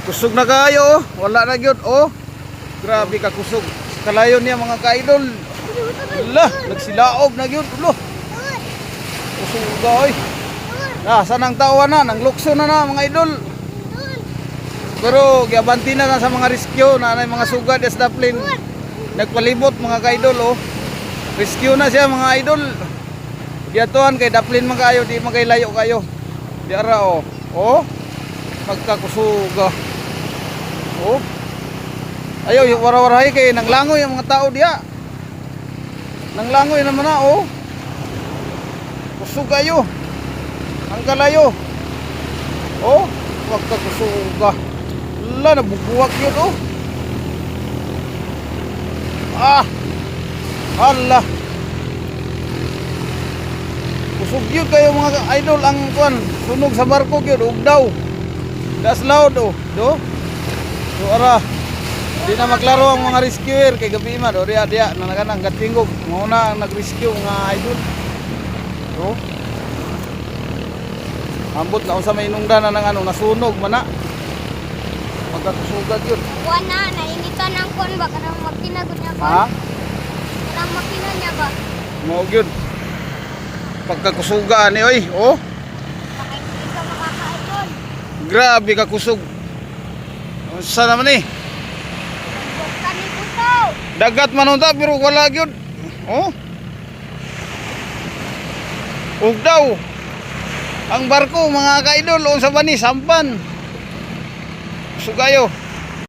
Kusog na kayo, oh. Wala na gyud, oh. Grabe ka kusog. Kalayo niya mga ka-idol. Ala, nagsilaob na gyud, ulo. Kusog oy. Sa nang tawa na, nang lukso na mga idol. Pero giabanti na sa mga rescue na mga sugad sa daplin. Nagpalibot mga ka-idol, oh. Rescue na siya mga idol. Diatuan kay daplin man kayo, di magaylayo kayo. Di ara, oh. Oh. Magkakusuga. Oh. Ayaw, wara-warahay kay nanglangoy ang mga tao diya. Nanglangoy naman na, oh. Kusog kayo. Ang kalayo. Oh, magkakusuga. Ala, nabubuwak yun, oh. Ah. Hala. Kusog yun kayo mga idol ang kuan. Sunog sa barko yun, ugdaw. Das loud, oh. Do. Do ara. Di na maglaro ang mga rescuer kay gabi man, do dia na naganang gatingog. Mauna ang nag-rescue mga idol. Do. Ambot na sa may inungdan na ng ano, nasunog man na. Magkasugat yun. Kuha na, nainitan ang kon ba? Kanang magtinagod niya kon? Ha? Kanang makina niya ba? Maog yun. Pagkakusugaan ni oy, oh. Bakit hindi ka makakaidol? Grabe ka kusog. Sa naman eh. Huwag ka ni Puto! Dagat manunta pero wala yun. Oh. Ugdaw. Ang barko mga ka-idol, sa bani sampan. Sugayo.